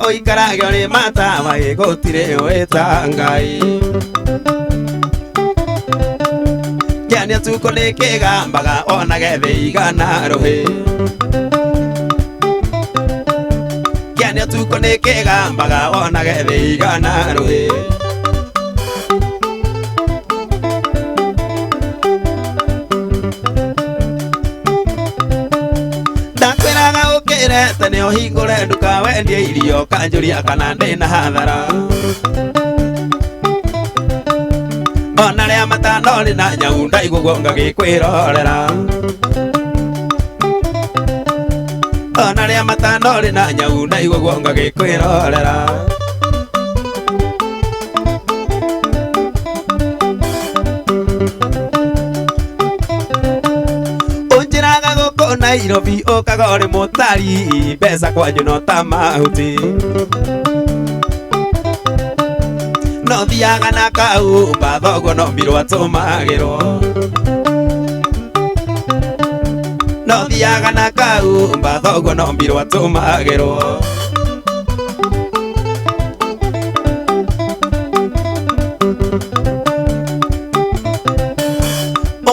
oikarage ori matawa igotire wetangai Kiania tuko nikigambaga ona gethe igana rohi Kiania tuko nikigambaga ona gethe igana rohi Ndakwiraga ukirete ni uhingure nduka wendie irio kanjuria kana ndina hathara Ona ria matanori na nyau ndaigwo ngagikwirorera Ona ria matanori na nyau ndaigwo ngagikwirorera Unjiraga guko Nairobi ukaga uri mutari mbeca kwanyu no ta mahuti No thiaga na kau bathogo no mbirwo atumagirwo No thiaga na kau bathogo no mbirwo atumagirwo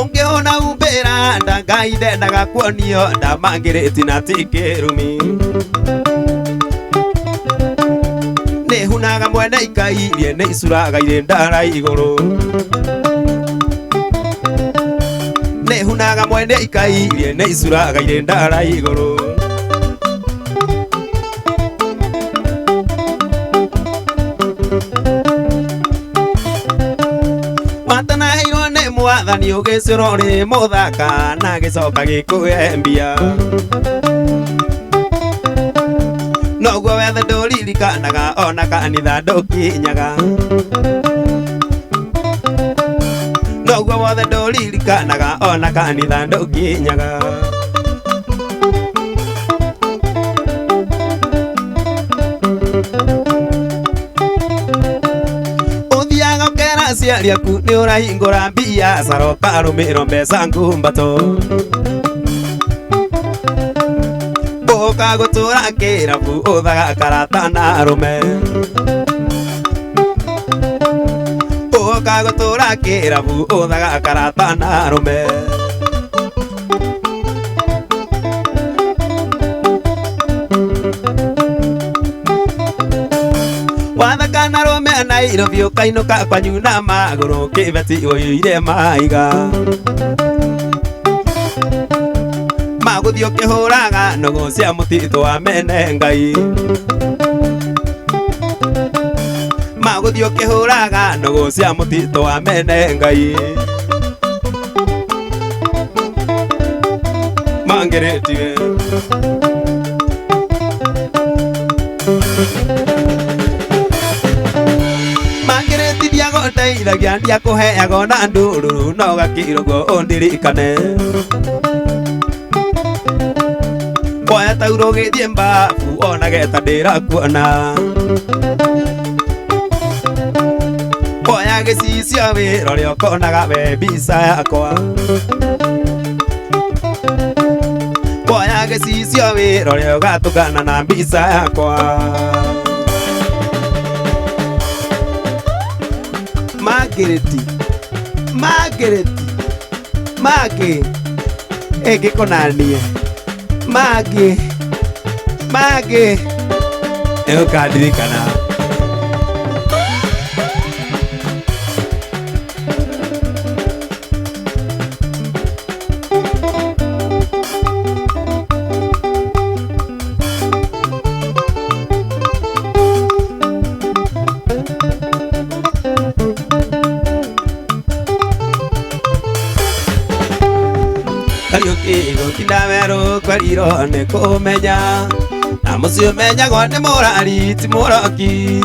Ungiona umbira ndangaide ndagakuonio ndamangiriti na tikirumi Nehunaga mwene ikairie ne isuraga ire ndara iguru Nehunaga mwene ikairie ne isuraga ire ndara iguru Matana hiro ne mwathani ugiciro ri muthaka na gicoka gikuembia Noguo wethe nduririkanaga ona kanitha ndukinyaga Noguo wothe nduririkanaga ona kanitha ndukinyaga Uthiaga ukera aciari aku ni urahingura mbia caroka rumiro mbeca ngumbato Uka gutura kirabu uthaga karata na arume Uka gutura kirabu uthaga karata na arume Wathaka na arume Nairobi ukainuka kwanyu na maguru kibeti uyuire maiga Maguthio kihuraga nugu cia mutito wa mene ngai Maguthio kihuraga nugu cia mutito wa mene ngai Mangeretie Mangereti diago ndeithagia ndia kuheago na ndururu no gakirwo undirikane Koya tauro githie mbabu ona geta ndirakuona Koya gicicio wiro rio konaga we mbica yakwa Koya gicicio wiro rio gatugana na mbica yakwa Magi egikonanie Magi eukadirikana Kariuki gutinda weru kwariro ne kumenya na mucio menyagwo ni murari ti muroki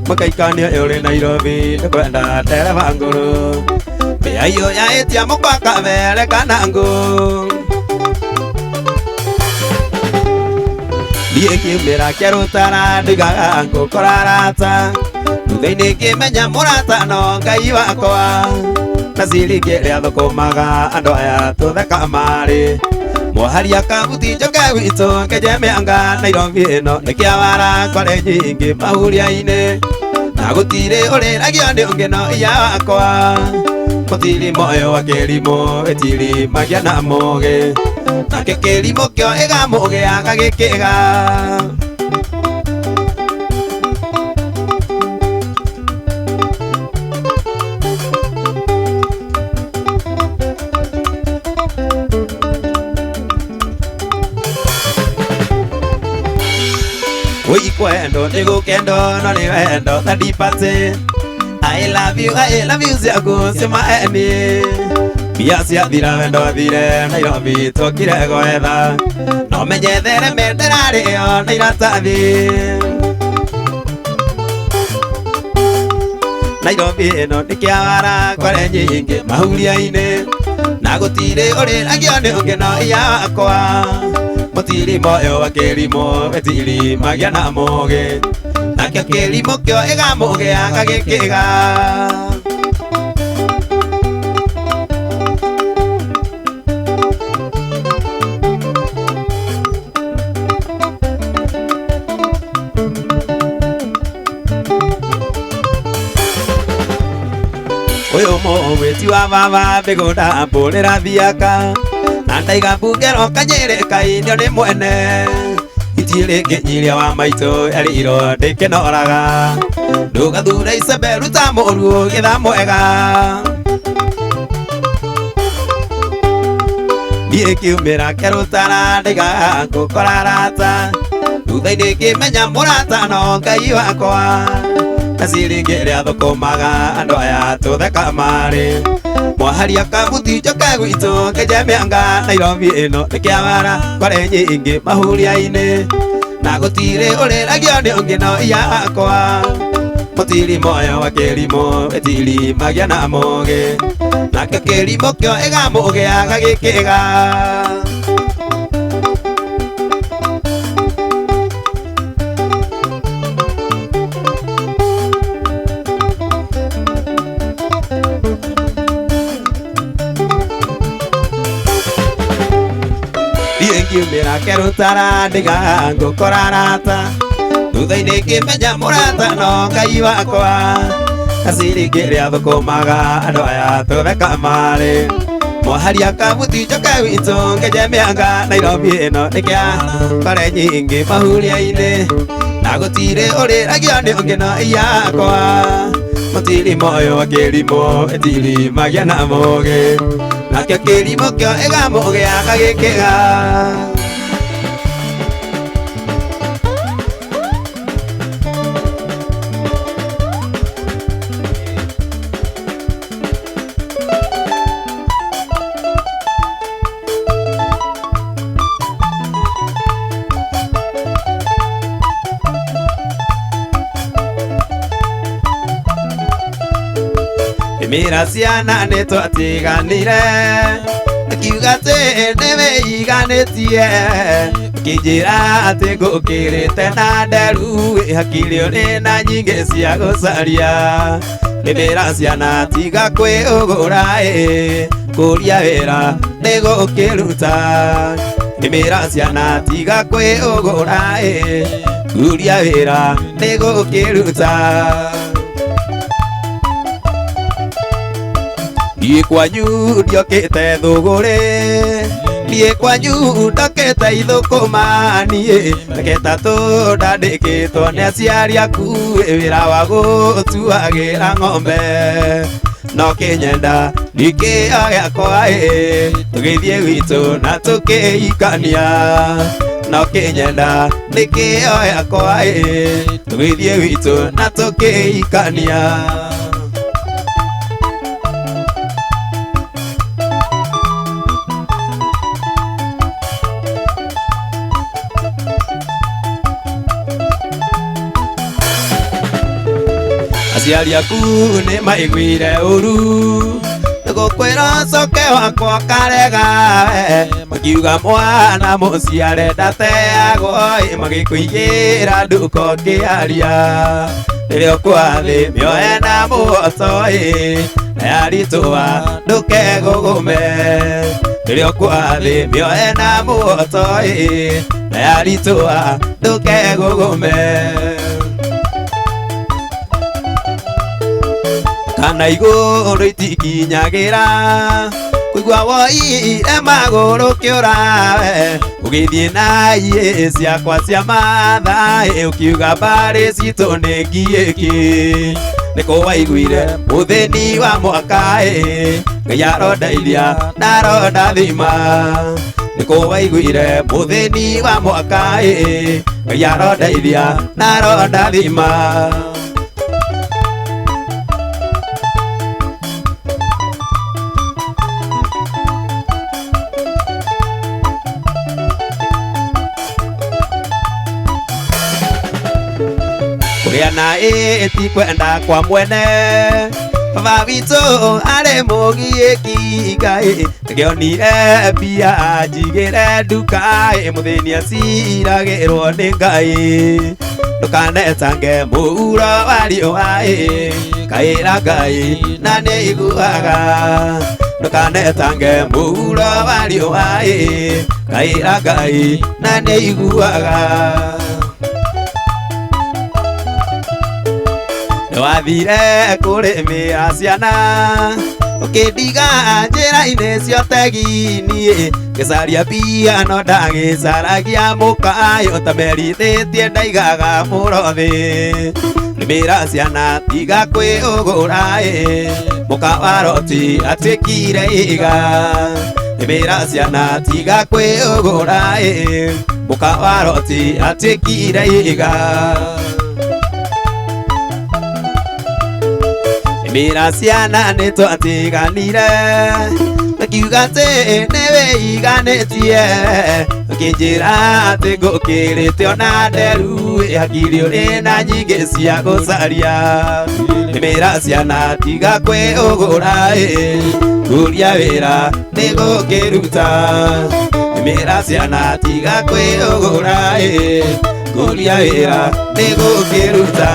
mukaikania uri Nairobi ni kwenda tereba nguru Mbia iyo yaitia mukwaka vere kana ngu Ndiye kiumira kia rutara ndigaga ngukora rata Thutha-ini ngimenya murata no Ngai wakwa na ciringi ria thukumaga andu aya tutheka mari Mwaharia kabuti njoke witũ ngĩnjemanga Nairobi ĩno nĩ kĩawara kware nyingĩ mahuria-inĩ na gũtirĩ ũrĩragio nĩ ũngĩno iya wakwa gũtirĩ moyo wa kĩrimũ ĩtirimagia na mũgĩ nake kĩrimũ kĩo ĩgamũgĩaga gĩkĩga Ui kwendo nigu kendo no ni wendo thadipate I love you ciaku cimaeni Mbia ciathira wendo thire Nairobi twokire gwetha no menyethere menderarĩo na iratathi Nairobi ĩno nĩ kĩawara kware nyingĩ mahuria-inĩ na gũtirĩ ũrĩragio nĩ ũngĩno iya wakwa Mutiri moyo wa kĩrimũ ĩtirimagia na mũgĩ nakĩo kĩrimũ kĩo ĩgamũgĩaga gĩkĩga Ũyũ mũgwĩti wa baba mĩgũnda mbũrĩra thiaka Andaiga mbungero kanyĩrĩ kainio nĩ mwene Itirĩ ngĩnyiria wa maitũ erĩirwo ndĩkĩnoraga Ndũgathure icembe ruta mũruo gĩtha mwega Niĩ kiumĩra kĩrũtara ndaigaga ngũkora arata Thutha-inĩ ngĩmenya mũrata no Ngai wakwa Na ciringi ria thukumaga andũ aya tũtheka marĩ Mwaharia kabuti njoke gwitũ ngĩnjemanga Nairobi ĩno nĩ kĩawara kware nyingĩ mahuria-inĩ na gũtirĩ ũrĩragio nĩ ũngĩno iya wakwa Mũtiri moyo wa kĩrimũ ĩtirimagia na mũgĩ nakĩo kĩrimũ kĩo ĩgamũgĩaga gĩkĩga Ngiumĩra kĩrũtara ndaigaga ngũkora arata Thutha-inĩ ngĩmenya mũrata no Ngai wakwa Na ciringi ria thukumaga andũ aya tũtheka marĩ Mwaharia kabuti njoke witũ ngĩnjemanga Nairobi ĩno nĩ kĩawara nyingĩ mahuria-inĩ na gũtirĩ ũrĩragio nĩ ũngĩno iya wakwa Mũtiri moyo wa kĩrimũ ĩtirimagia na mũgĩ nakĩo kĩrimũ kĩo ĩgamũgĩaga gĩkĩga Mira ciana nĩ twatiganire Akiuga atĩ nĩwĩiganĩtie Akĩnjĩra atĩ ngũkĩrĩte na nderu Hakiri ũrĩ na nyingĩ cia gũcaria Nĩmĩra ciana tiga kwĩũgũra Kũria wĩra nĩ gũkĩruta Nĩmĩra ciana tiga kwĩũgũra Kũria wĩra nĩ gũkĩruta Niĩ kwanyu ndiokĩte thũgũrĩ Niĩ kwanyu ndokĩte ithũkũma Niĩ reke tatũ ndandĩkĩtwo nĩ aciari aku Wĩra wa gũtuagĩra ng'ombe No kĩnyenda ndikĩo gĩakwa Tũgĩthiĩ gwitũ na tũkĩikania No kĩnyenda ndikĩo gĩakwa Tũgĩthiĩ gwitũ na tũkĩikania Aciari aku nĩ maiguire ũru Nĩgũkwĩra coke wakwa karega Makiuga mwana mũciare ndateagwo Magĩkũigĩra nduko kĩaria Rĩrĩa ũkwathĩ mĩoe na mũoto yaritũa ndũkegũgũme rĩrĩa ũkwathĩ mĩoe na muoto yaritũa ndũkegũgũme kana igũrũ itikinyagĩra kũigua woire magũrũ kĩũra ũgĩthiĩ na iĩ ciakwa cia matha ũkiuga mbarĩ citũ nĩ ngiyĩki nĩkũ waiguire mũthĩni wa mwaka Ngai arondeithia na arondathima nĩkũ waiguire mũthĩni wa mwaka Ngai arondeithia na arondathima Kũgĩana ti kwenda kwa mwene baba witũ arĩ mũgiĩki Ngai ngĩonire mbia njigĩre nduka mũthĩni aciragĩrwo nĩ Ngai ndũkanetange mũhuro wa riũa kaĩra Ngai na nĩ aiguaga ndũkanetange mũhuro wa riũa kaĩra Ngai na nĩ aiguaga wathire kũrĩmĩra ciana ũkĩndiga njĩra-inĩ cia ũtegi niĩ ngĩcaria mbia no ndagĩcaragia mũkayo ta merithĩtie ndaigaga mũrothĩ rĩmĩra ciana tiga kwĩũgũra mũka wa Roti atuĩkire iga rĩmĩra ciana tiga kwĩũgũra mũka wa Roti atuĩkire iga Mira ciana nĩ twatiganire akiuga atĩ nĩwe iganĩtie akĩnjĩra atĩ ngũkĩrĩte ona nderu hakiri ũrĩ na nyingĩ cia gũcaria mĩra ciana tiga kwĩũgũra kũria wĩra nĩ gũkĩruta mĩra ciana tiga kwĩũgũra kũria wĩra nĩ gũkĩruta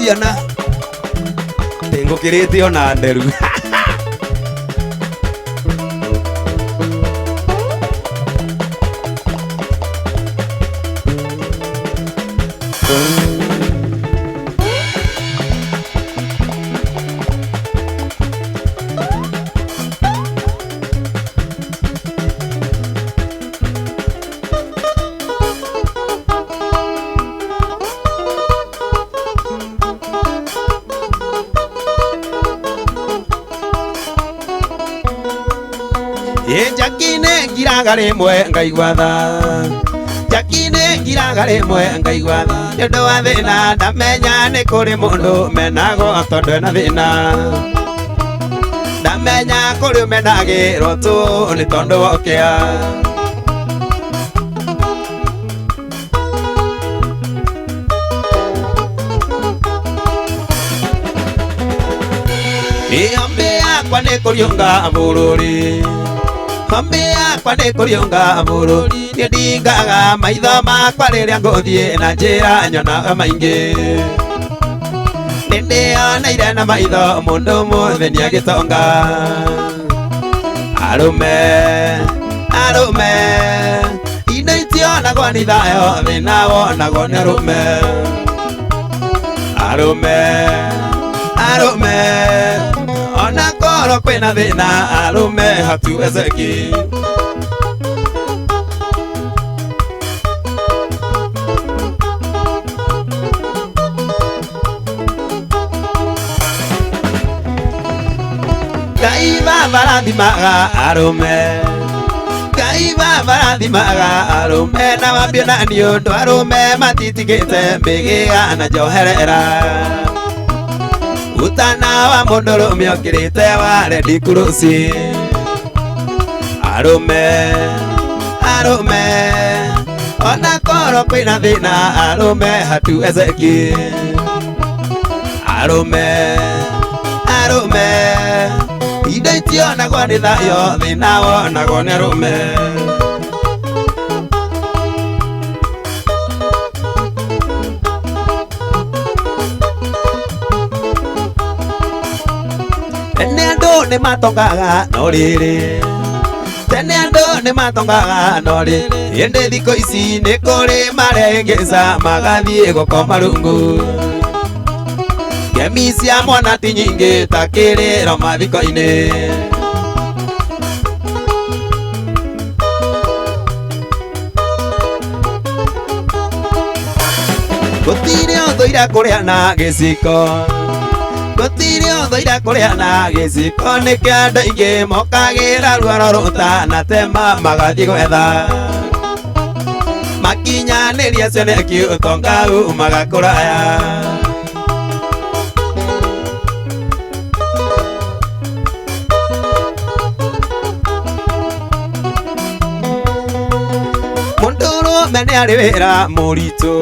ciana ngũkĩrĩte ona nderu Jakine ngiraga rĩmwe ngaigua tha Jakine ngiraga rĩmwe ngaigua tha nĩũndũ wa thĩna ndamenya nĩ kũrĩ mũndũ menago tondũ ena thĩna ndamenya kũrĩ ũmenagĩrwo tu nĩ tondũ wokĩa Ombi yakwa nĩ kũriũnga bũrũri Ombi yakwa nĩ kũriũnga bũrũri nĩ ndingaga maitho makwa rĩrĩa ngũthiĩ na njĩra nyonaga maingĩ nĩ ndĩoneire na maitho mũndũ mũthĩ nĩagĩtonga arũme arũme indo itionagwo nĩ thayũ thĩna wonagwo nĩ arũme arũme arũme ona korwo kwĩna thĩna arũme hatuwezeki Ngai baba rathimaga arũme Ngai baba rathimaga arũme na wambio na nĩ ũndũ arũme matitigĩte mbĩgĩa na njoherera Utana wa mũndũrũme ũkĩrĩte wa Red Cross arũme arũme ona korwo kwĩna thĩna arũme hatuwezeki arume indo itionagwo nĩ thayũ thĩna wonagwo nĩ arũme tene andũ nĩ matongaga no rĩrĩ tene andũ nĩ matongaga no rĩrĩ ĩndĩ thikũ ici nĩ kũrĩ marengeza magathiĩ gũkoma rungu ngemi cia mwana ti nyingĩ ta kĩrĩro mathiko-inĩ gũtirĩ ũthũire kũrĩa na gĩciko gũtirĩ ũthũire kũrĩa na gĩciko nĩkĩo andũ aingĩ mokagĩra ruoro rũtanatema magathiĩ gwetha makinyanĩria cioneki ũtonga magakũraya mũndũrũme nĩ arĩ wĩra mũritũ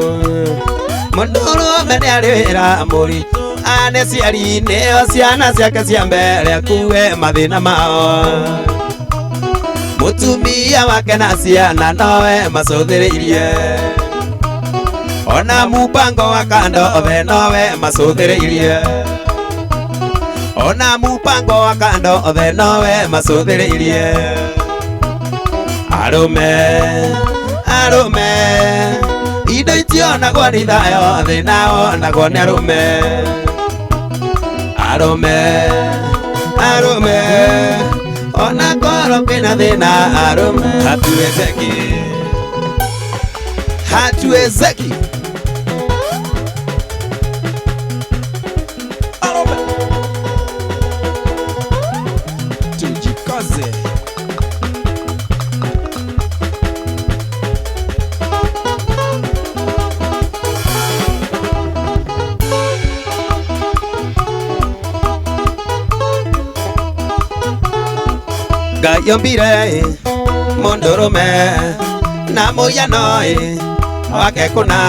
mũndũrũme nĩ arĩ wĩra mũritũ ane ciari nĩo ciana ciake cia mbere akue mathĩna mao mũtumia wake na ciana nowe macũthĩrĩirie ona mũbango wa kando we nowe macũthĩrĩirie ona mũbango wa kando we nowe macũthĩrĩirie arũme indo itionagwo nĩ thayũ thĩna wonagwo nĩ arũme ona korwo kwĩna thĩna arũme hatuwezeki arũme tujikaze Ngai ombire mũndũrũme na mũhiano wake kũna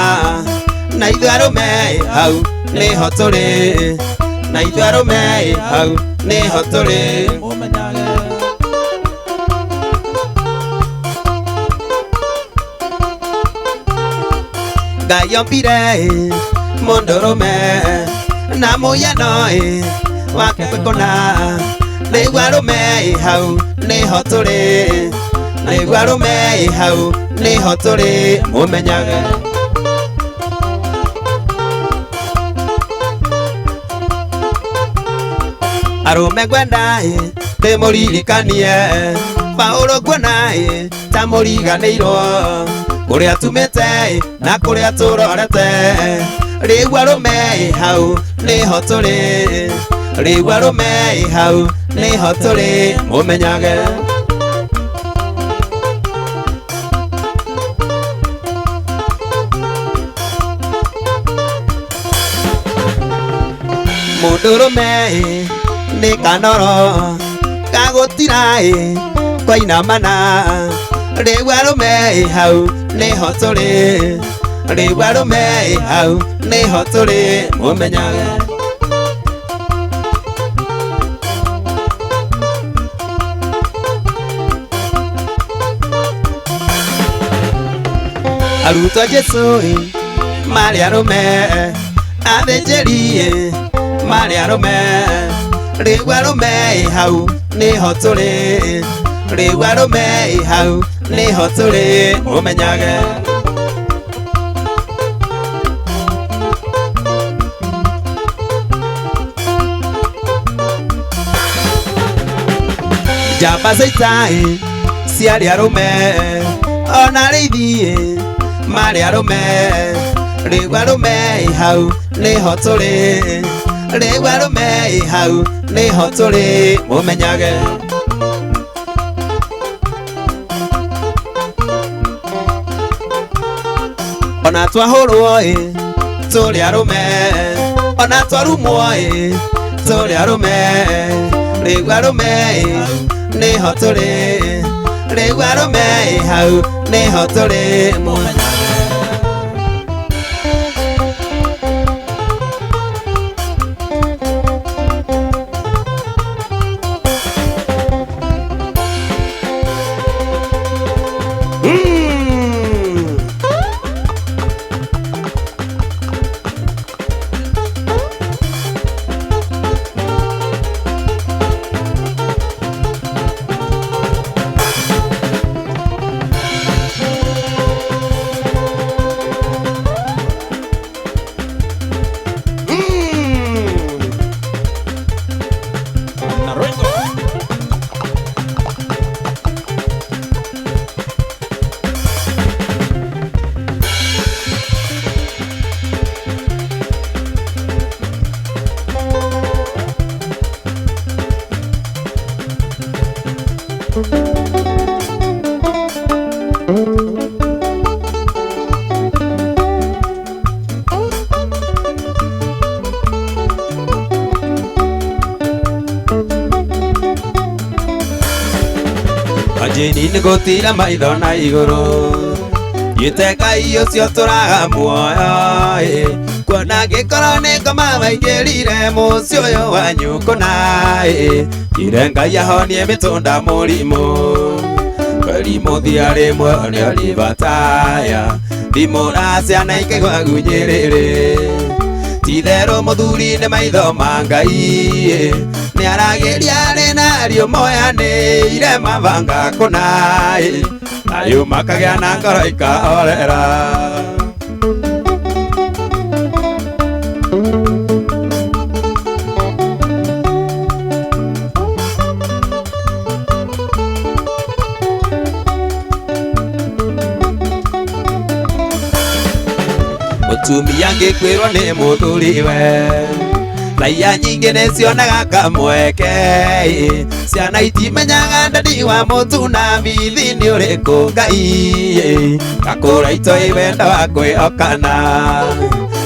na ithuĩ arũme hau nĩho tũrĩ na ithuĩ arũme hau nĩho tũrĩ Ngai ombire mũndũrũme na mũhiano wake kũna nĩguo arũme hau nĩho tũrĩ nĩguo arũme hau nĩho tũrĩ mũmenyage arũme ngwenda ndĩmũririkanie Paũlũ nguona ta mũriganĩirwo kũrĩa tumĩte na kũrĩa tũrorete rĩu arũme hau nĩho tũrĩ rĩu arũme hau nĩho tũrĩ mũmenyage mũndũrũme nĩ kanoro gagũtira kwainamana rĩu arũme hau nĩho tũrĩ rĩu arũme hau nĩho tũrĩ mũmenyage arutwo Jesũ marĩ arũme athĩnjĩri marĩ arũme rĩu arũme hau nĩho tũrĩ rĩu arũme hau nĩho tũrĩ mũmenyage njamba cia ita ciarĩ arũme ona arĩithi marĩ arũme rĩu arũme hau nĩho tũrĩ rĩu arũme hau nĩho tũrĩ mũmenyage ona twahũrwo tũrĩ arũme ona twarumwo tũrĩ arũme rĩu arũme nĩho tũrĩ rĩu arũme hau nĩho tũrĩ mũmenyage na Rengo. Ajini ni gutira maitho na iguru Giteka iyo cio turaga muoyo Kuona gikoro ni ngoma baingirire mucio uyu wa nyukuna Ire Ngai ahonie mitunda murimu Kweli thia rimwe nio ribataya Thimura ciana ikaigua gunyiriri Titherũ muthuri nĩ maitho ma Ngai Nĩaragiria rĩnario moyanĩire mabanga kũna Nayo makagĩa na ngoro ikahorera Mũtumia angĩkwĩrwo nĩ mũthuriwe Raia nyingĩ nĩcionaga kamweke Ciana itimenyaga ndani wa mũtu na bithi nĩ ũrĩkũ Ngai Gakũra itoĩ wenda wa kwĩhokana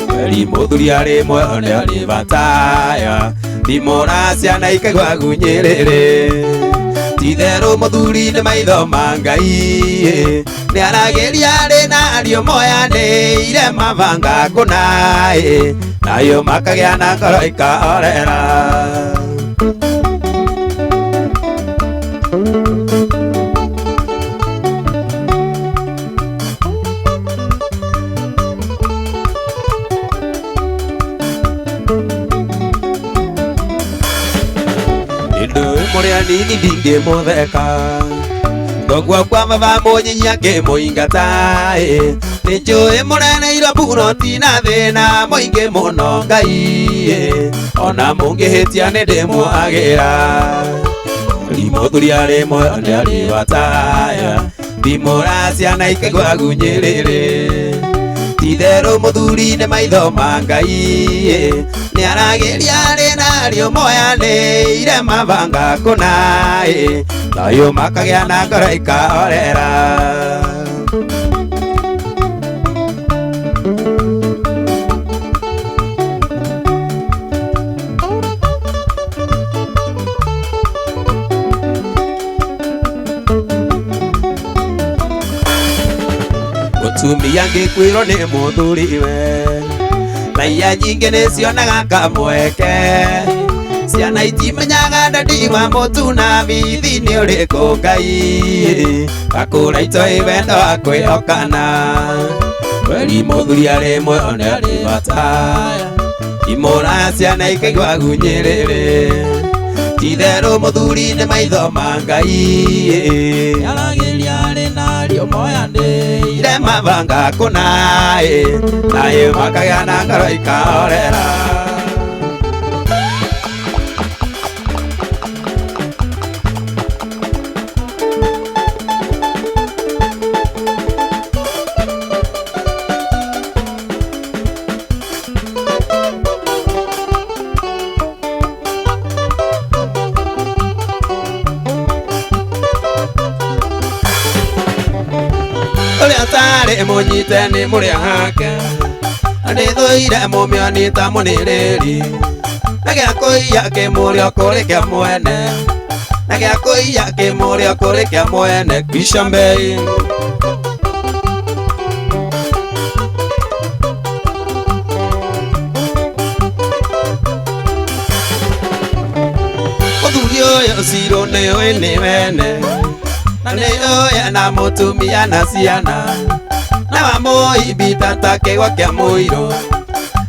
Kweli mũthuri arĩ muoyo nĩ ũrĩbataya Thimũra ciana ikaigua gunyĩrĩrĩ Titherũ muthuri nĩ maitho ma Ngai Nĩaragiria rĩnario moyanĩire mabanga kũna Nayo makagĩa na ngoro ikahorera Nĩndũĩ mũrĩa nini ndingĩmũtheka Thoguo kwa baba mũnyinyia ngĩmũingata Nĩnjũĩ mũreneirwo mburo tina thĩna mũingĩ mũno Ngai Ona mũngĩhĩtia nĩndĩmwagĩra Mũthuri arĩ muoyo nĩ arĩbataya Thimũra ciana ikaigua gunyĩrĩrĩ Titherũ muthuri nĩ maitho ma Ngai Nĩaragiria rĩnario moyanĩire mabanga kũna Nayo makagĩa na ngoro ikahorera Mũtumia angĩkwĩrwo nĩ mũthuriwe Raia nyingĩ nĩcionaga kamweke Ciana itimenyaga ndani wa mũtu na bithi nĩ ũrĩkũ Ngai Gakũra itoĩ wenda wa kwĩhokana Kweli mũthuri arĩ muoyo nĩ arĩbataya Thimũra ciana ikaigua gunyĩrĩrĩ Titherũ muthuri nĩ maitho ma Ngai Nĩaragiria rĩnario moyanĩire mabanga kũna Nayo makagĩa na ngoro ikahorera Ũrĩa tarĩ mũnyite nĩ mũrĩa hake Nĩthũire mũmĩonita mũnĩrĩri Na gĩa kũiya kĩmũrĩa kũrĩ kĩa mwene Na gĩa kũiya kĩmũrĩa kũrĩ kĩa mwene Kwisha mbei Mũthuri ũyũ cirũ nĩũĩ nĩ wene Na nĩũĩ na mũtumia na ciana Na wamũimbita ta kĩgwa kĩa mũirũ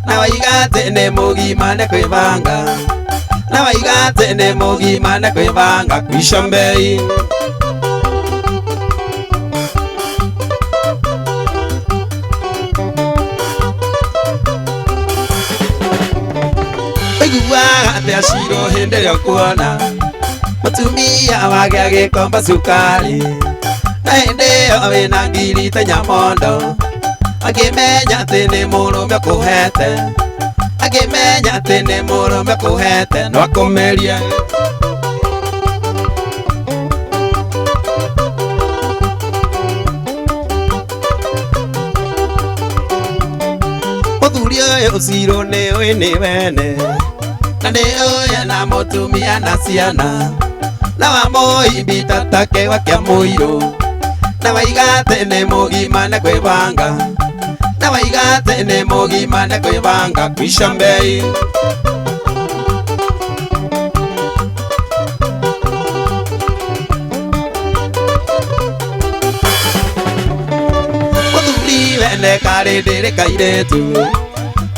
Na waiga atĩ nĩ mũgima nĩ kwĩbanga Na waiga atĩ nĩ mũgima nĩ kwĩbanga Kwisha mbei Ũiguaga atĩa cirũ hĩndĩ ĩrĩa ũkuona mutumia wake agikomba cukari na hindi iyo wina ngiri ta nyamondo akimenya ati ni murume kuhete akimenya ati ni murume kuhete no akumeria muthuri uyu ucirwo ni ni wene na ni uyu na mutumia na ciana na wamuimbita ta kewa kia muiru na waigate ni mugima na kwibanga na waigate ni mugima na kwibanga kwisha mbei muthuri wene kari ndiri kairetu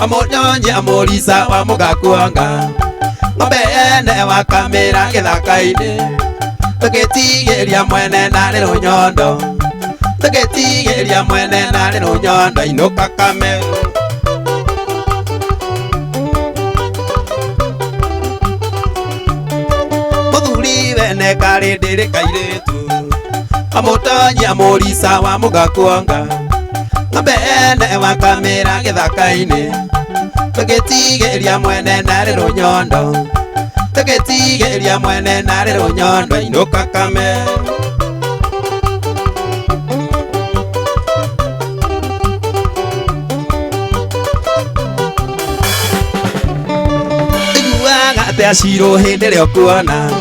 amunyonyi amurisa wa mugakuanga ng'ombe ene wakamira githaka-ini tugitigiria mwene nari runyondo tugitigiria mwene nari runyondo inuka kame muthuri wene kari ndiri kairetu amutonyi amurisa wa mugakuanga ng'ombe ene wakamira githaka-ini tugitigiria mwene nari runyondo tugitigiria mwene nari runyondo inuka kame iguaga ati acirwo hindi ria ukuona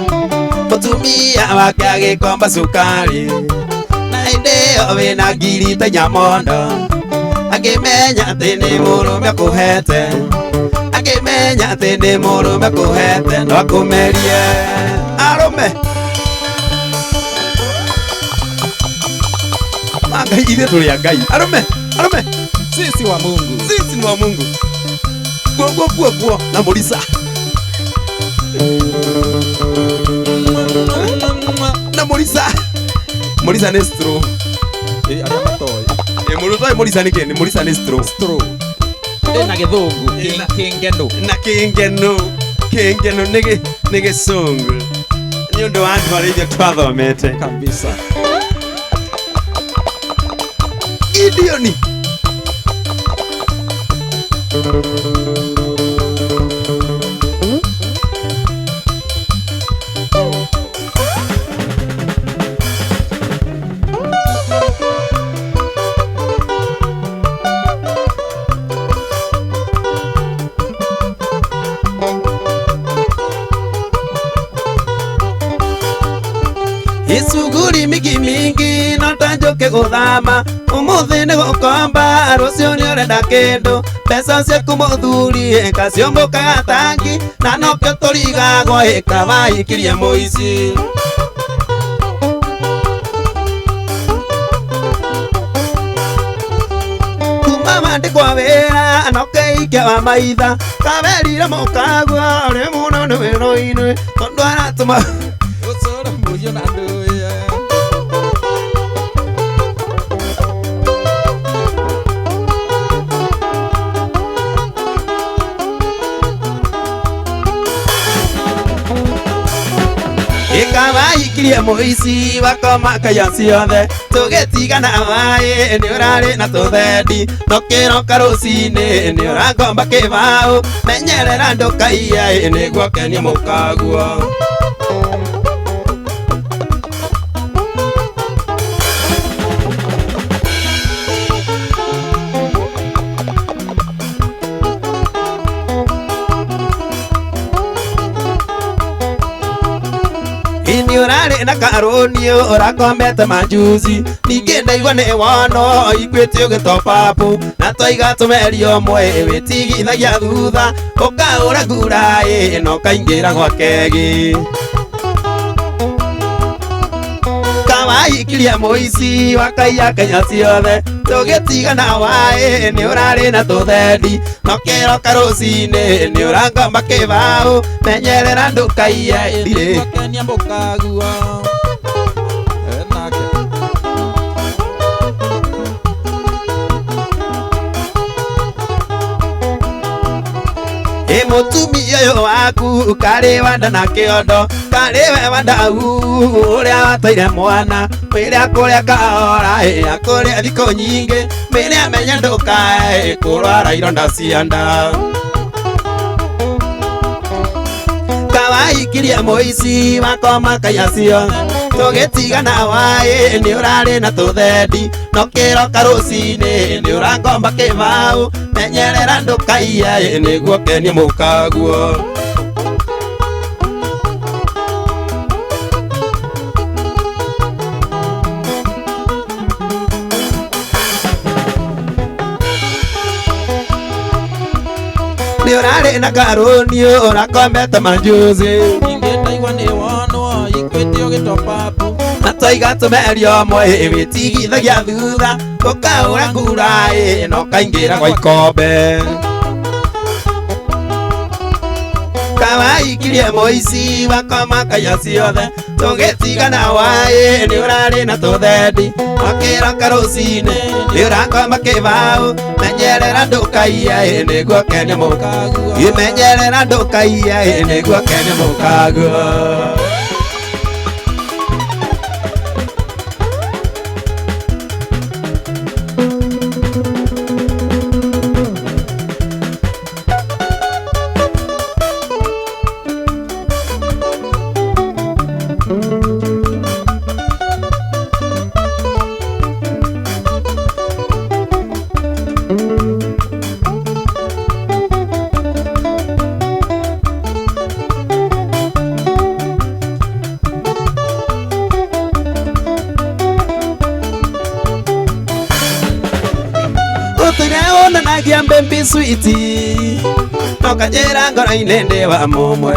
mutumia wake agikomba cukari na hindi iyo wina ngiri ta nyamondo akimenya ati ni murume kuhete akimenya ati ni murume kuhete no akumerie arume Ngai ithe turi a Ngai arume sisi wa Mungu sisi ni wa Mungu guo na Mulisa na Mulisa nestro ariamatoy murutoy Mulisa ni kene Mulisa nestro na githungu kingeno ni gicungu ni undu wa andu aria ithuĩ twathomete kabisa Gideoni Isuguri mingi no tanjoke guthama umuthi ni gukomba rucio ni urenda kindu mbeca ciaku muthuri kaciombokaga tangi na nokio turigagwo ikabahikirie muici kuma mandikwa wira nokeikia wa maitha kaberire mukagwa uri muno ni wiro-ini tondu aratuma ucora murio na nduya ikabahikirie muici bakomakaia ciothe tugitigana waĩ ni urari na tuthendi nokiroka rucini ni urangomba kibau menyerera ndukaiya niguo kenia mukaguo ni urari na karonio urakomete majuzi ningi ndaigua ni wono iguĩte ũgĩtopapu na twaiga tũmerio mwe wĩtigithagia thutha ũkaũra nguraĩ na ũkaingĩra gwakegi kawahikirie mũici wakaiya Kenya ciothe tũgĩtigana waĩ nĩ ũrarĩ na tũthendi nokiroka rũcinĩ nĩ ũrangomba kĩbaũ menyerera ndũkaiye ndirĩ kenia mũkagua enake mutumia uyu waku kari wanda na kiondo kari we wandau uria wataire mwana mwire akuria kahora akuria thiko nyingi mwire amenya ndukae kurwara ironda cia nda kawaikirie muici wakoma kayacio tugitigana wae ni urari na tuthendi no kiroka rucini ni urangomba kibau menyerera ndukaiye niguo kenie mukaguo ni urari na karuni urakomete majuzi ingĩndaigua nĩ wonwo ikwĩtio gĩtopapu na twaiga tumerio mwe witigithagia thutha tukaura kuraĩ no kaingĩra gwa ikombe kawaikirie muici wakoma kaya ciothe tugitigana waĩ nĩ ũrarĩ na tũthendi wakiroka rũcinĩ nĩ ũrakoma kĩbau menyerera ndũkaiya nĩguo kene mũkaguo menyerera ndũkaiya nĩguo kene mũkaguo Nagia mbembi switi nokajera ngoro-inĩ ndĩ wa mũmwe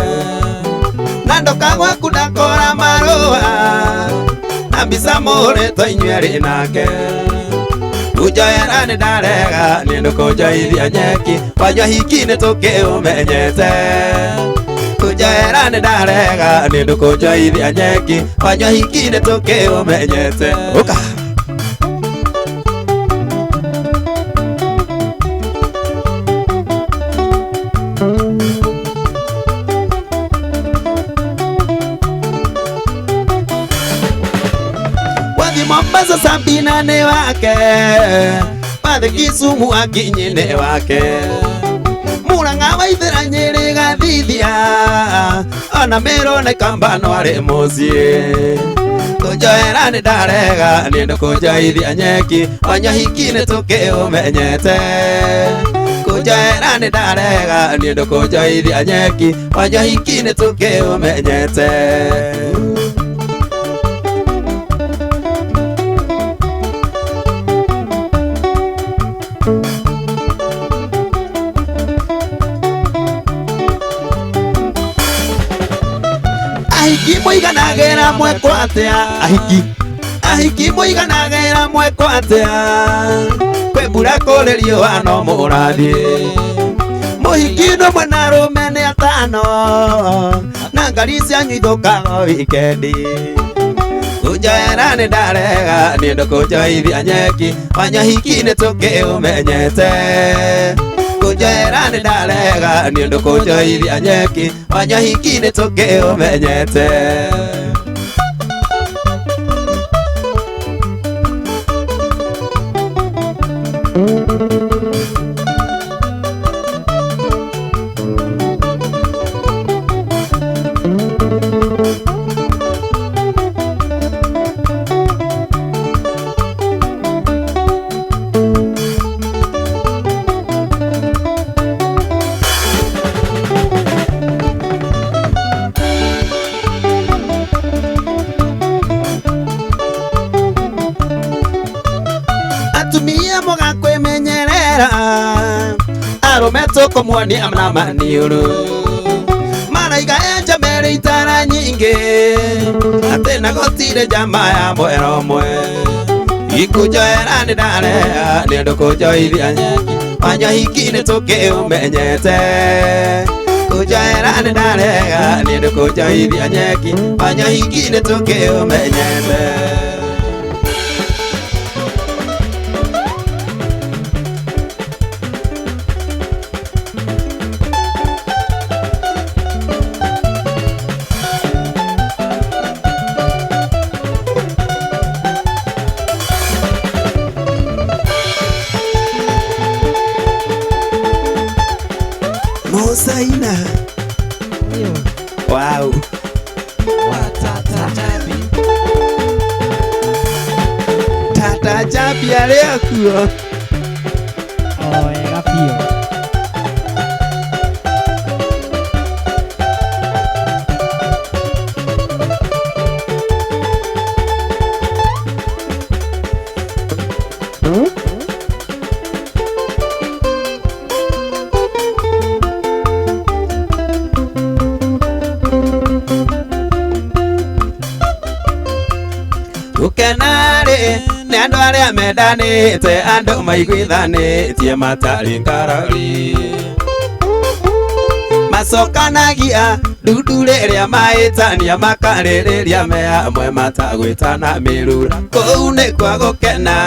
na ndũkagwa kundakora marũa na mbica mũhũrĩtwo inyuĩ nake unjoera nĩ ndarega nĩ ndũkũnjoithia nyeki wanyua hiki nĩ tũkĩũmenyete unjoera nĩ ndarega nĩ ndũkũnjoithia nyeki wanyua hiki nĩ tũkĩũmenyete ũka Mombasa Sabina ni wake Pathe Kisumu Akinyi ni wake Murang'a Waithĩra Nyĩrĩ Gathithia ona Meru na Ikamba arĩ mũciĩ kũnjoera nĩ ndarega nĩ ndũkũnjoithia nyeki wanyua hiki nĩ tũkĩũmenyete kũnjoera nĩ ndarega nĩ ndũkũnjoithia nyeki wanyua hiki nĩ tũkĩũmenyete ahiki muiganagĩra mweko atĩa ahiki muiganagĩra mweko atĩa kwĩ mbura kũrĩ riũa no mũrathiĩ mũhiki ndũmwe na arũme nĩ atano na ngari cianyu ithũkaga wikendi kũnjoera nĩ ndarega nĩ ndũkũnjoithia nyeki wanyua hiki nĩ tũkĩũmenyete kũnjoera nĩ ndarega nĩ ndũkũnjoithia nyeki wanyua hiki nĩ tũkĩũmenyete atumia mũgakwĩmenyerera arũme tũkũmuonia na maniũrũ maraiga enja merĩ itara nyingĩ atĩ na gũtirĩ njama ya mwera ũmwe ikũnjoera nĩ ndarega nĩ ndũkũnjoithia nyeki wanyua hiki nĩ tũkĩũmenyete kũnjoera nĩ ndarega nĩ ndũkũnjoithia nyeki wanyua hiki nĩ tũkĩũmenyete Tata Chapi arĩ akuo. Wega biũ. Gũkenarĩ nĩ andũ arĩa mendanĩte, andũ maiguithanĩtie matarĩ ngarari. Macokanagia ndundu rĩrĩa mahĩtania, makarĩrĩria me hamwe matagwĩtana mĩrura. Kũu nĩ kwa gũkena.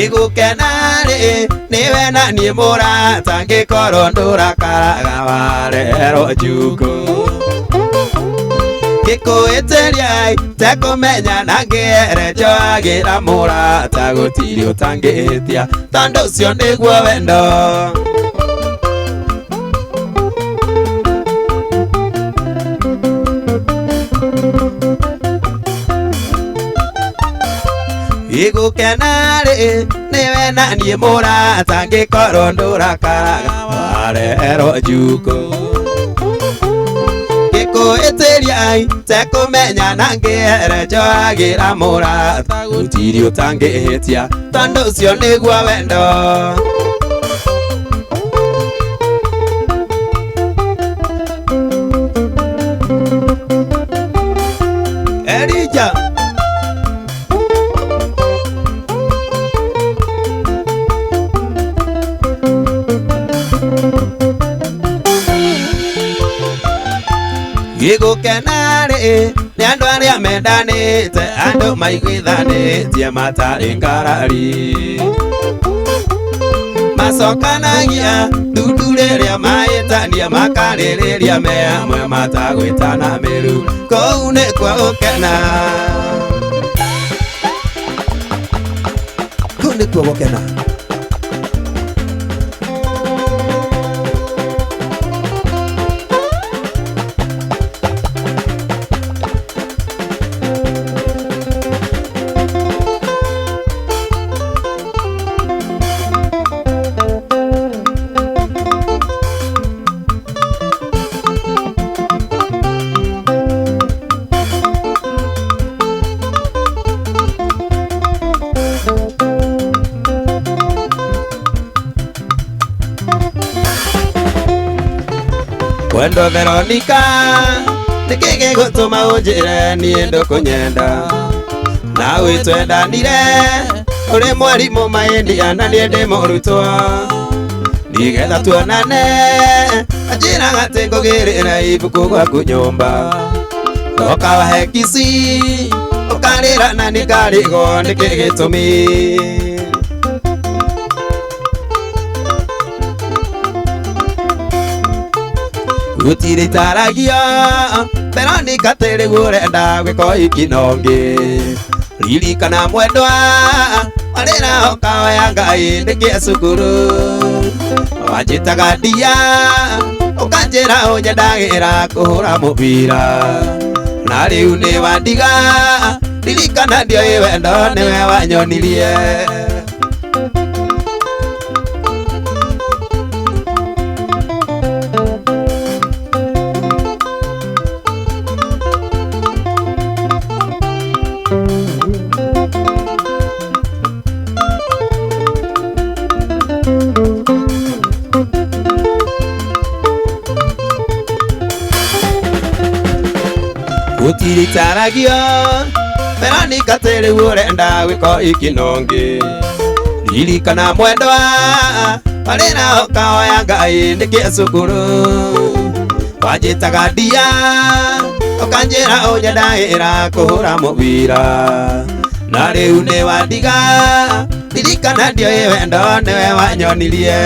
Igũkenarĩ nĩwe na niĩ mũrata, ngĩkorwo ndũrakaraga warerwo njukũ. Ngĩkwĩtĩria tekũmenya na ngĩere njoagĩra mũrata, gũtirĩ ũtangĩhĩtia, tondũ ũcio nĩguo wendo. Igũkenarĩ nĩwe na niĩ mũrata, ngĩkorwo ndũrakaraga warerwo njukũ. Ngĩkwĩtĩria tekũmenya na ngĩere njoagĩra mũrata, gũtirĩ ũtangĩhĩtia, tondũ ũcio nĩguo wendo. Elijah Igũkenarĩ nĩ andũ arĩa mendanĩte, andũ maiguithanĩtie matarĩ ngarari. Macokanagia ndundu rĩrĩa mahĩtania, makarĩrĩria me hamwe matagwĩtana mĩrura. Kũu nĩ kwa gũkena. Kũu nĩ kwa gũkena. Wendo Veronica, nĩkĩ gĩgũtũma ũnjĩre niĩ ndũkũnyenda? Nawe twendanire ũrĩ mwarimũ mahĩndia na niĩ ndĩ mũrutwo. Nĩgetha tuonane anjĩraga atĩ ngũgĩrĩre ibuku gwaku nyũmba. Ũkawahe kici ũkarĩra na nĩngarĩgwo nĩkĩ gĩtũmi. Gũtirĩ itaragio Veronica tĩrĩgu ũrenda gwĩka ikinongĩ. Ririkana mwendwa warĩra ũkaoya Ngai ndĩkĩe cukuru. Wanjĩtaga ndia ũkanjĩra ũnyendagĩra kũhũra mũbira. Na rĩu nĩ wandiga, ririkana ndioĩ wendo nĩwe wanyonirie. Gũtirĩ itaragio Veronica tĩrĩgu ũrenda gwĩka ikinongĩ. Ririkana mwendwa warĩra ũkaoya Ngai ndĩkĩe cukuru. Wanjĩtaga ndia ũkanjĩra ũnyendagĩra kũhũra mũbira. Na rĩu nĩ wandiga, ririkana ndioĩ wendo nĩwe wanyonirie.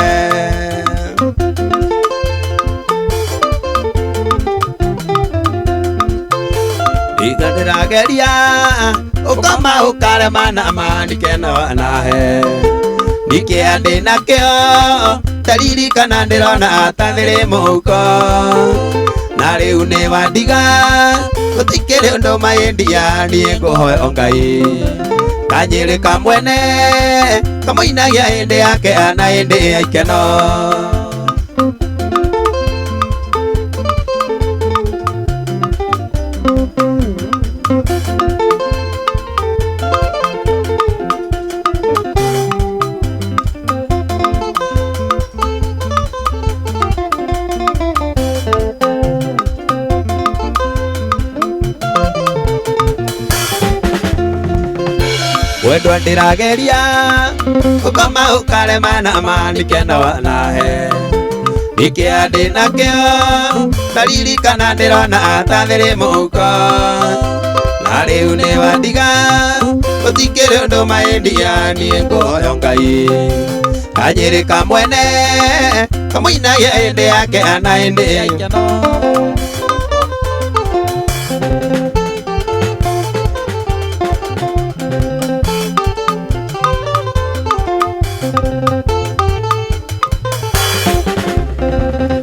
Ndĩrageria ũkoma ũkarema na manikeno nahe. Nikia ndina kio taririkana ndirona tathiri muko na riu ni wandiga gutikiri undu maindia nie nguhoya Ngai Kanyiri kamwene kamuinagia hindi yake ana hindi ya ikeno Wendwa ndirageria ukoma ukarema na manikeno wanahe Nikia ndina kio taririkana ndirona tathiri muko na riu ni wandiga gutikiri undu maindia nie nguhoya Ngai Kanyiri kamwene kamuinagia hindi yake ana hindi ya ikeno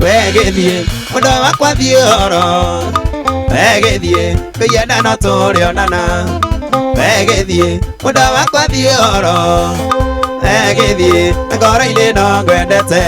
Wegethie mundu wakwa thioro Wegethie kuyenda no turionana Wegethie mundu wakwa thioro Wegethie ngoro-ini no ngwendete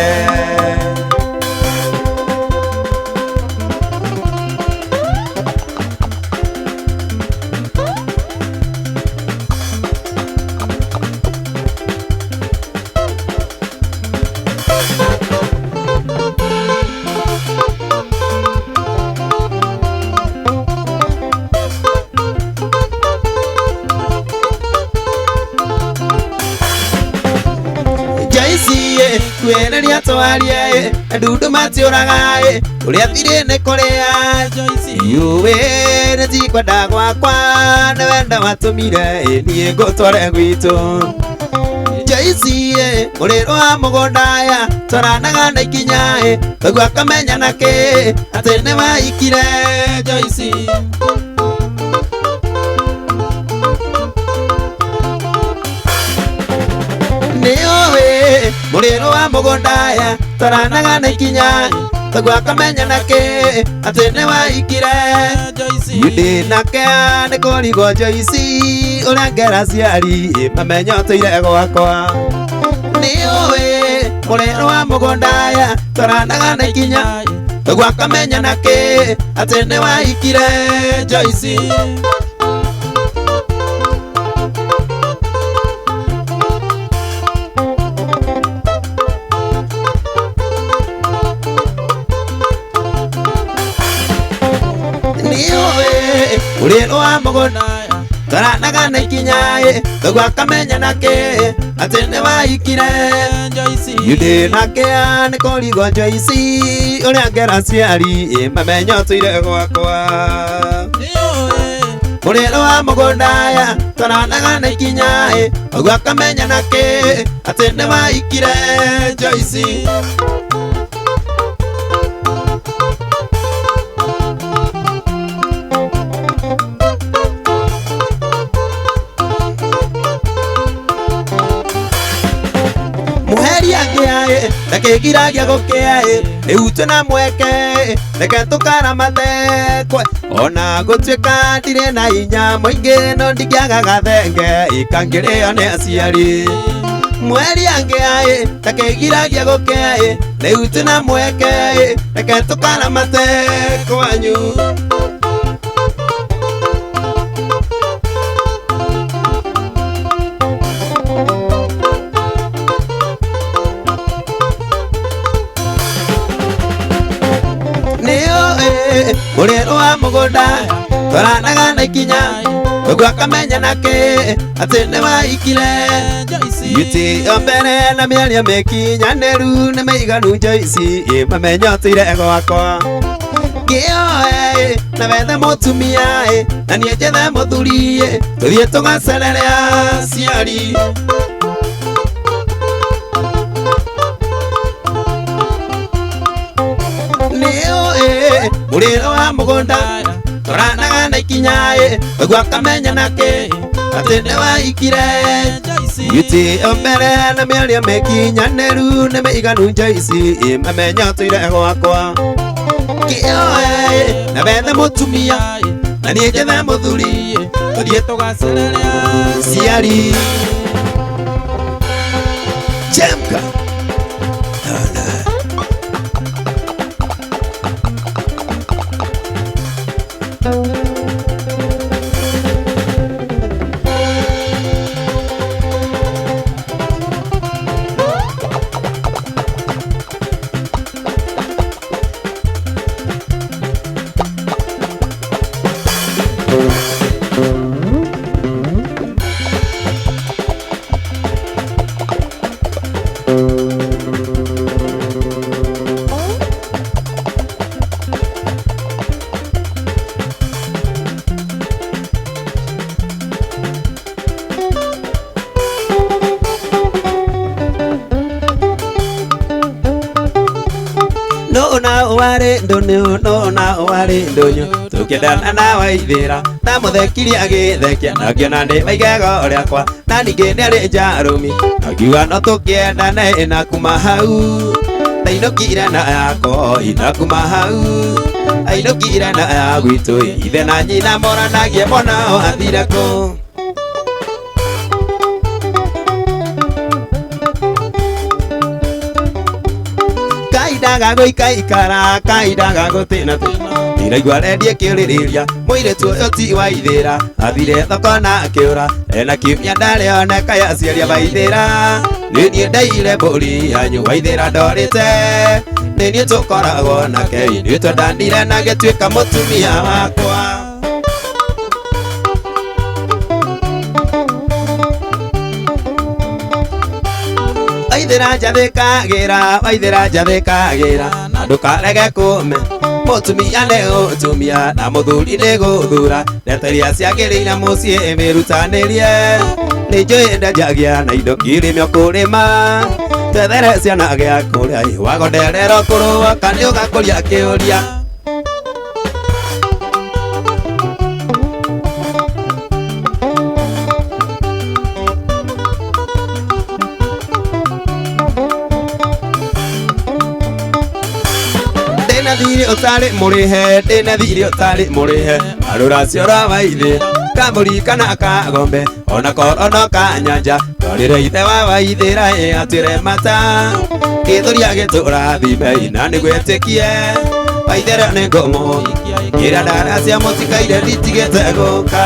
Kwereria twarie ndundu matiuraga uria thiri ni kuria Yuwe nitikwenda gwakwa ni wenda watumire nie ngutware gwitu Joyce muriro wa mugundaya twaranaga na ikinya tagwa kamenya nake ati ni waikire Joyce Muriro wa mugundaya twaranaga na ikinya tagwa kamenya nake ati ni waikire ndinake ni kurigo Joyce uria ngera ciari mamenyo tuire gwakwa niuwi muriro wa mugundaya twaranaga na ikinya tagwa kamenya nake ati ni waikire Joyce Muriro wa mugundaya twaranaga na ikinya tagwa kamenya nake ati ni waikire ndinake ni kurigo Joyce uria ngera ciari mamenyo tuire gwakwa Muriro wa mugundaya twaranaga na ikinya tagwa kamenya nake ati ni waikire Joyce Nakegiragia gukea riu tuna mweke reke tukaramate ona gutuika ndire na inya muingi no ndigiagaga thenge ikangirio ni aciari mweri angia nakegiragia gukea riu tuna mweke reke tukaramate kwanyu Muriro wa mugundaya twaranaga na ikinya tagwa kamenya nake ati ni waikire Giti mbere na miario mikinyaniru ni maiganu Joyce mamenyo tuire gwakwa Ngioe na wethe mutumia na nie njethe muthuri tuthie tugacererea ciari Muriro wa mugundaya twaranaga na ikinya tagwa kamenya nake atene wa ikire Joyce Yuti ombere na miaria mekinya neru ne meiganu Joyce mamenya tuire gwakwa kioe na bethe mutumia na nie jethe muthuri tuthie tugacereria ciari Chemka no na ware ndonyo no na ware ndonyo tukendana na waithira na muthekiria agithekea na ngiona ndi maigego riakwa na ningi nĩ njarumi akiuga no tukiendane na kuma hau ainũkire na yako inakuma hau ainũkire na ya gwitũ ithe na nyina moranagie mwana athire kũ kaindaga gũikaikara kaindaga gũtĩna ndiraigua rendie kĩũrĩrĩria mũirĩtu ũyũ ti waithĩra athire thoko na akĩũra ena kiumia ndarĩ oneka yaciaria waithĩra nĩ niĩ ndaire mbũri yanyu waithĩra ndorĩte nĩ niĩ tũkoragwo nake nĩ twendanire na gĩtuĩka mũtumia wakwa waithĩra njathĩkagĩra na ndũkarege kũme mũtumia nĩ gũtumia na mũthuri nĩ gũthura ndeto iria ciagĩrĩire mũciĩ mĩrutanĩrie nĩ njũĩ ndenjagia na indo kĩrĩmio kũrĩma tethere ciana gĩa kũrĩa wagonderero kũrũa kanĩ ũgakũria kĩũria thiri utari murihe ndina thiri utari murihe arura ciora waithira kamburi kana kagombe ona korono ka nyanja torire ithe wa waithira atire mata kithuria gitura thime na nigwetikie waithira ni ngomo ira ndara cia mutikaire ritigete guka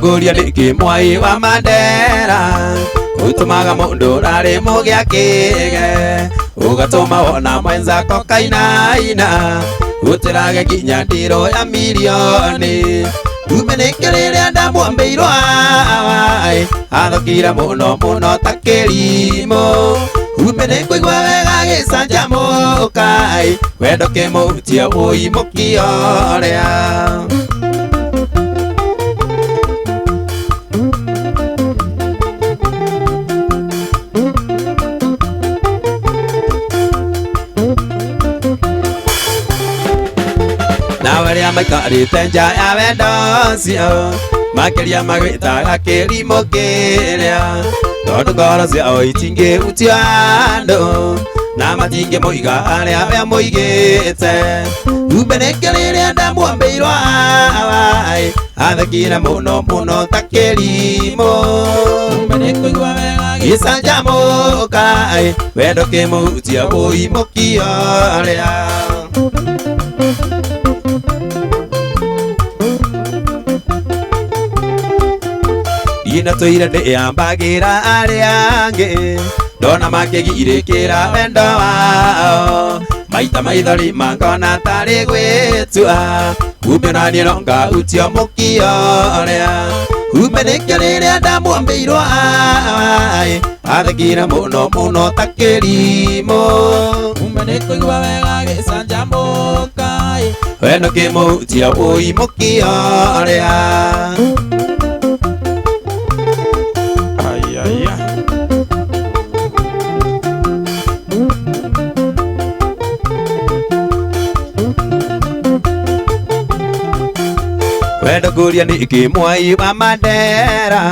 Guria niki mwai wa Mandera utumaga mundu rari mugia kige ugatuma wona mwenzako kainaina utirage kinya ndiro ya milioni umenekereria ndamwambeirwo awai athokira muno muno ta kirimo umenekũigua wega gicanjamũkai wendo kimuhutia uimũkia ũrĩa Nawaria maikarĩte nja ya wendo cio makĩria magĩtaga kĩrimũ kĩrĩa tondũ ngoro ciao itingĩhutio andũ na matingĩmũiga harĩa we mũigĩte umeneke rĩrĩa ndamwambĩirwo awai athekire mũno mũno ta kĩrimũ umenekũigua wega gĩcanjamũkai wendo kĩmũhutia ũimũkia ũrĩa ina toire ndĩyambagĩra arĩa angĩ ndona makĩgirĩkĩra wendo wao maita maithori makona tarĩ gwĩtua kumbe naniĩ no ngahutio mũkia ũrĩa umenekio rĩrĩa ndamwambĩirwo athekire mũno mũno ta kĩrimũ umenekũigua wega gĩcanjamũka wendo kĩmũhutia ũimũkia ũrĩa wendo kũria nĩkĩ mwai wa Mandera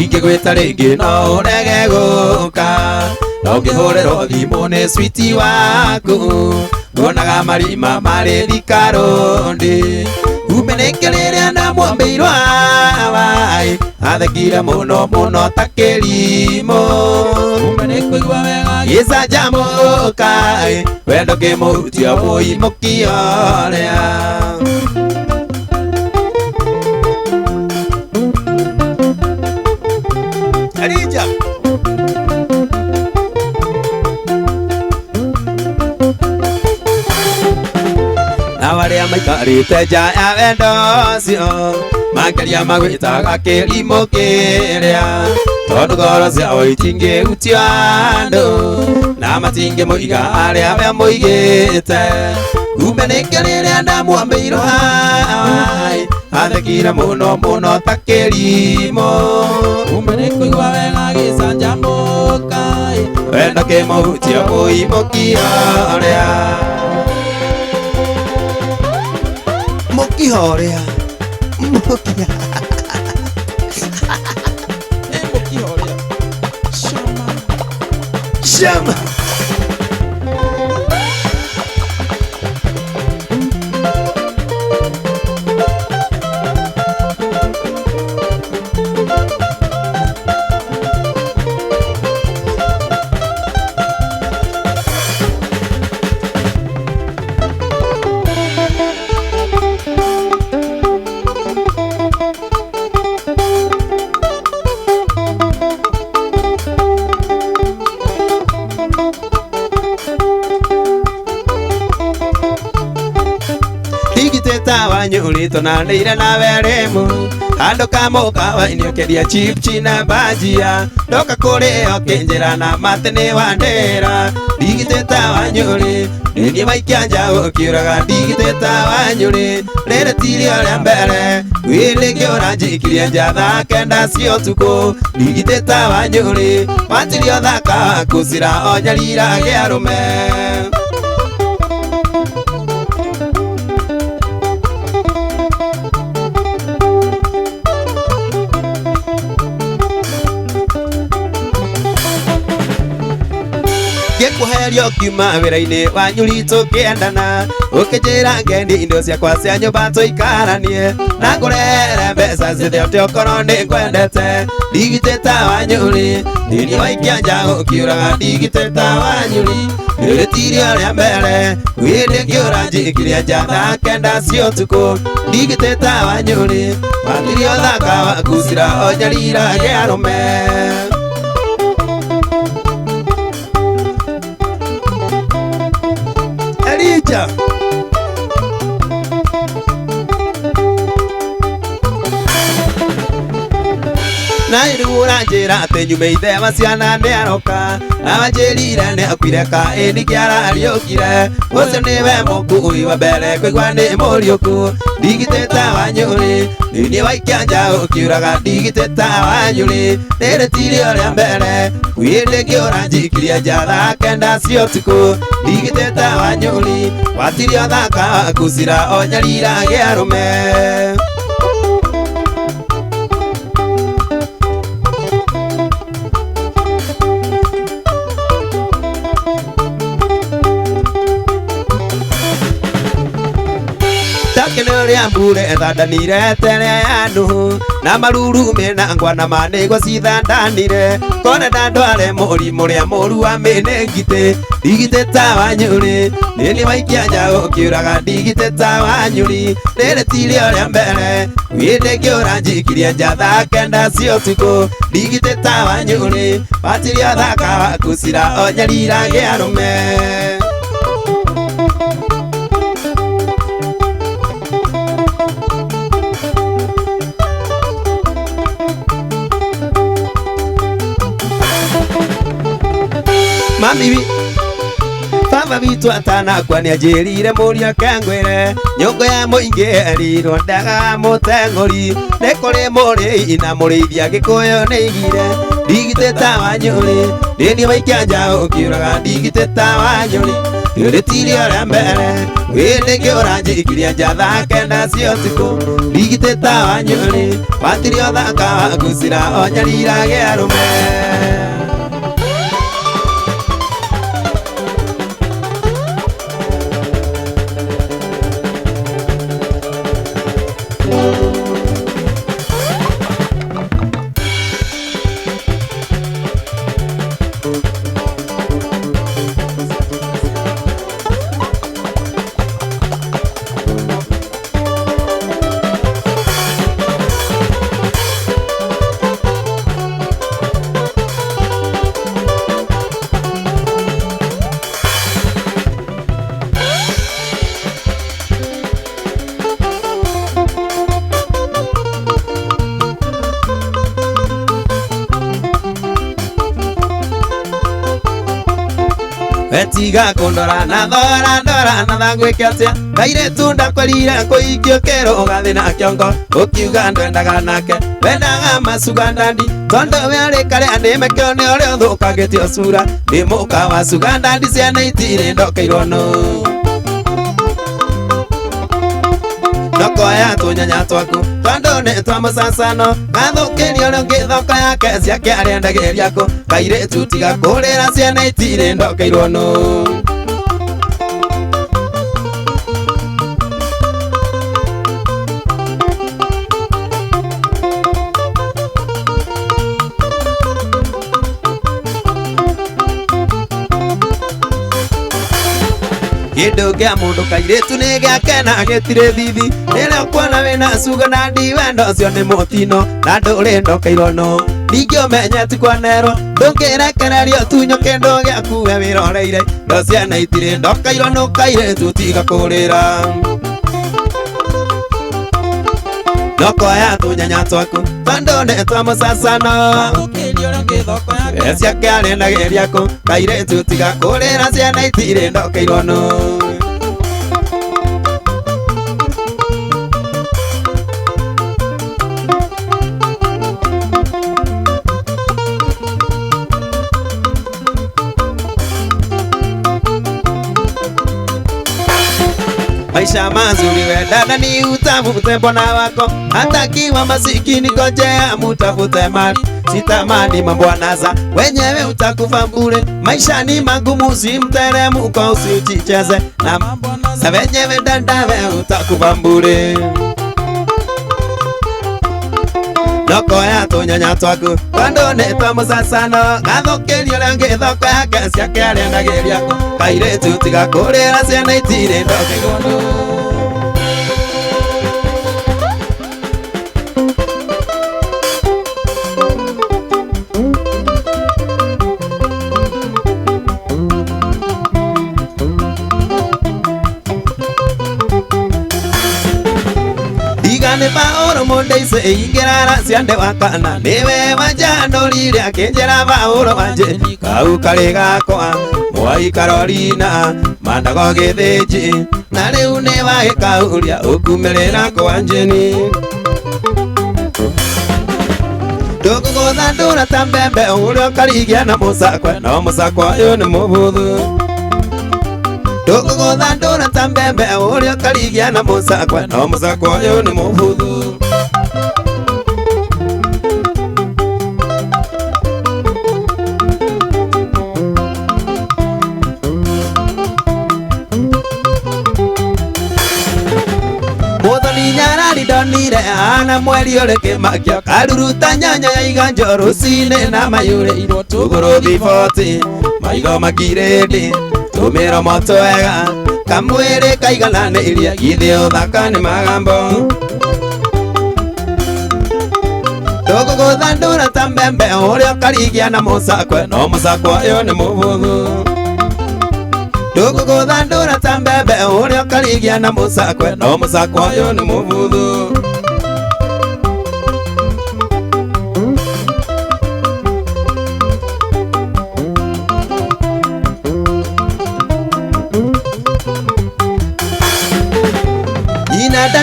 ingĩgwĩta rĩngĩ no ũrege gũka no ngĩhũrĩrwo thimũ nĩ switi waku nguonaga marima marĩ thikarũndi umenekio rĩrĩa ndamwambĩirwo athekire mũno mũno ta kĩrimũ umenekũigua wega gĩcanjamũka wendo kĩmũhutia ũimũkia ũrĩa Arija na warĩa maikarĩte nja ya wendo ũcio makĩria magwĩtaga kĩrimũ kĩrĩa tondũ ngoro ciao itingĩhutio andũ na matingĩmũiga arĩa we mũigĩte umenekio rĩrĩa ndamwambĩirwo athekire mũno mũno ta kĩrimũ umenekũigua wega gĩcanjamũka wendo kĩmũhutia ũimũkia ũrĩa mũkiha ũrĩa mũkia mũkiha ũrĩa Shama wanyũrĩtwo na nĩire na weremu handũ ka mũkawa-inĩ ũkendia chipsi na bajia ndoka kũrĩo kĩnjĩra na matĩ nĩ wandĩra ndigitĩta wanyũrĩ nĩniĩ waikia nja ũkĩũraga ndigitĩta wanyũrĩ rĩrĩ tirio rĩa mbere wĩrĩngĩ ũranjĩkirie nja thaa kenda cia ũtukũ ndigitĩta wanyũrĩ watirio thaka kũcira o nyarira gĩa rũme ngĩkũherio kiuma wĩra-inĩ wanyũri tũkĩendana ũkĩnjĩra ngendi indo ciakwa cia nyũmba tũikaranie na ngũrehere mbeca ciothe ũtĩ okorwo nĩ ngwendete ndigitĩta wanyũri nĩniĩ waikia nja ũkĩũraga ndigitĩta wanyũri rĩrĩ tirio rĩa mbere wĩrĩngĩ ũranjĩkirie nja thaa kenda cia ũtukũ ndigitĩta wanyũri watirio thaka wakucira o nyarira gĩa rũme Arija na rĩu ũranjĩra atĩ nyume ithema ciana nĩ aroka na wanjĩrire nĩ akuire ka ĩni kĩarariũkire ũcio nĩwe mũkui wa mbere kũigua nĩ mũriũku ndigitĩta wanyũrĩ nĩniĩ waikia nja ũkĩũraga ndigitĩta wanyũrĩ rĩrĩ tirio rĩa mbere wĩrĩngĩ ũranjĩkirie nja thaa kenda cia ũtukũ ndigitĩta wanyũrĩ watirio thaka kũcira o nyarira gĩa rũme Takĩnũrĩa mbure thandanire tere andũ na maruru mena ngwana manĩgwo cithandanire kone ndandware mũrimũ rĩa mũru wa mĩnĩngitĩ ndigitĩta wanyũrĩ nĩniĩ waikia nja ũkĩũraga ndigitĩta wanyũrĩ rĩrĩ tirio rĩa mbere wĩrĩngĩ ũranjĩkirie nja thaa kenda cia ũtukũ ndigitĩta wanyũrĩ watirio thaka wakucira o nyarira gĩa rũme mami baba witũ atanakua nĩanjĩrire mũriũ kangwĩre nyũngũ ya mũingĩ erirwo ndaga mũteng'ũri nĩ kũrĩ mũrĩi na mũrĩithia gĩkũyũ nĩ igire ndigite ta wanyũrĩ ndĩni maikia njaũ ũkiũraga ndigite ta wanyũrĩ rĩtirio rĩa mbere wĩndĩngĩ ũranjĩkirie njatha kenda cia ũtukũ ndigite ta wanyũrĩ watirio thaka wagucira o nyariraga arũme. Etiga kundora na ndora na thangwĩke atĩa kairĩtu ndakwerire kũikio kĩro ũgathiĩ na kĩongo ũkiuga ndwendaga nake wendaga macuga ndandi tondũ we arĩ karĩa nĩmekĩo nĩ ũrĩa ũthũkagĩtio cura nĩ mũka wa cuga ndandi ciana itirĩ ndokeirwo no nokoya tũnyanya twaku tondũ nĩ twa mũcacano gathũkĩrio ũrĩa ũngĩ thoko yake ciake arĩendagĩria kũ kairĩtu tiga kũrĩra ciana itirĩ ndokeirwo no kĩndũ kĩa mũndũ kairĩtu nĩ gĩake na gĩtirĩ thithi rĩrĩa ũkuona wĩna cuga na ndi wendo ũcio nĩ mũtino na ndũrĩ ndokeirwo no ningĩ ũmenye ti kwanerwo ndũngĩrekererio tunyo kĩndũ gĩaku we wĩroreire ndo ciana itirĩ ndokeirwo no kairĩtu tiga kũrĩra nokoya tũnyanya twaku tondũ nĩ twa mũcacano ciake arĩendagĩria kũ kairĩtu tiga kũrĩra ciana itirĩ ndokeirwo no maisha mazuri we dada ni utafute mbona wako hata kiwa masikini ngojea mutafute mali sitamani mambo anaza wenyewe utakufa bure maisha ni magumu si mteremko usijicheze na mambo anaza wenyewe dada we utakufa bure nokoya tũnyanya twaku tondũ nĩ twa mũcacano gathũkĩrio ũrĩa ũngĩ thoko yake ciake arĩendagĩria kũ kairĩtu tiga kũrĩra ciana itirĩ ndokeirwo no nĩ Paũlũ mũndeice ingĩrara ciande wakana nĩwe wanjanũrire akĩnjĩra Paũlũ wanjĩ kau karĩ gakwa mwai Karolina mandago gĩthĩnji na rĩu nĩ wagĩkauria ũkumĩrĩra kwa njeni ndũgũgũtha ndũra ta mbembe ũrĩa ũkarigia na mũcakwe no mũcakwe ũyũ nĩ mũhũthũ ndũgũgũtha ndũra ta mbembe ũrĩa ũkarigia na mũcakwe no mũcakwe ũyũ nĩ mũhũthũ Mũthoni Nyarari ndonire ana mweri ũrĩ kĩmakio karuruta nyanya ya iganjo rũcinĩ na maiyũrĩirwo tũgũrũ thiboti maigo makirĩndĩ tũmĩromo twega kamwĩrĩ kaigananĩirie githĩ ũthaka nĩ magambo ndũgũgũtha ndũra ta mbembe ũrĩa ũkarigia na mũcakwe no mũcakwe ũyũ nĩ mũhũthũ ndũgũgũtha ndũra ta mbembe ũrĩa ũkarigia na mũcakwe no mũcakwe ũyũ nĩ mũhũthũ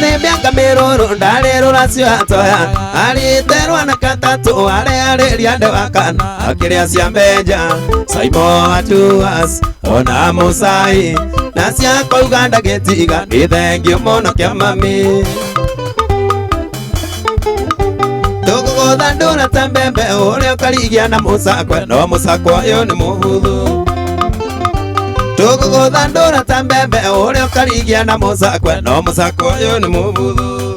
Nare miaka miruru ndarerura cio atoya ariterwa na katatu are riande wakana akiria cia mbenja Saimo atuas ona musai na cia kauga ndagetiga ni thengio muno kia mami Tugugutha ndura ta mbembe uria ukarigia na musakwe no musakwa uyu ni muhuthu Tugugutha ndura ta mbembe uria ukarigia na musakwe no musakwa uyu ni muhuthu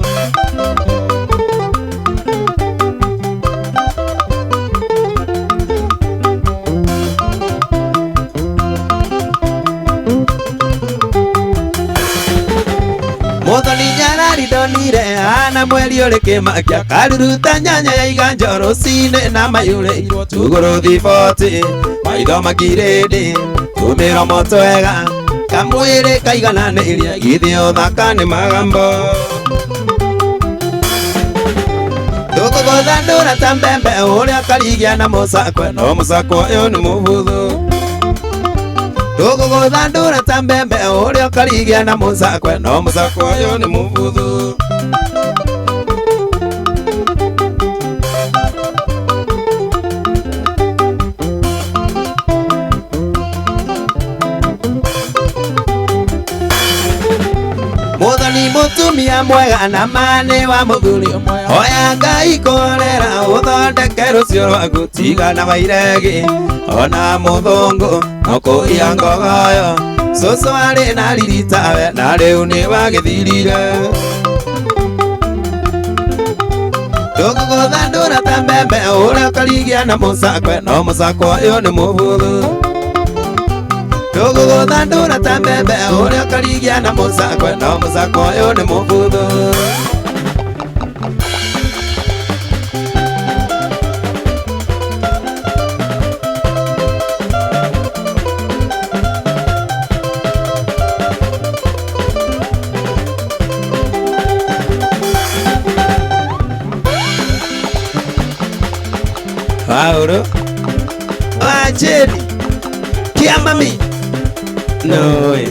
Muthoni nyarari ndonire ana mweri uri kimakia karuruta nyanya ya iganjo rucine na mayure tuguru thiboti maitho makirindi tumira moto wega kamwiri kaigananiria githio thaka ni magambo Tugugutha ndura ta mbembe uria karigia na musakwe no musakwa uyu ni muhuthu Tugugutha ndura ta mbembe uria ukarigia na musakwe no musakwa uyu ni muhuthu Muthoni mutumia mwega na mane wa muthuri hoya Ngai korera uthondeke rucio rwaku tiga na mairegi ona muthungu no kuia ngogoyo cucu ari na riritawe na riu ni wagithirire Tugugutha ndura ta mbembe uria ukarigia na musakwe no musakwa uyu ni muhuthu Tugugutha ndura ta mbembe uria ukarigia na musakwe no musakwa uyu ni muhuthu Auro Ajeri Kia mami No way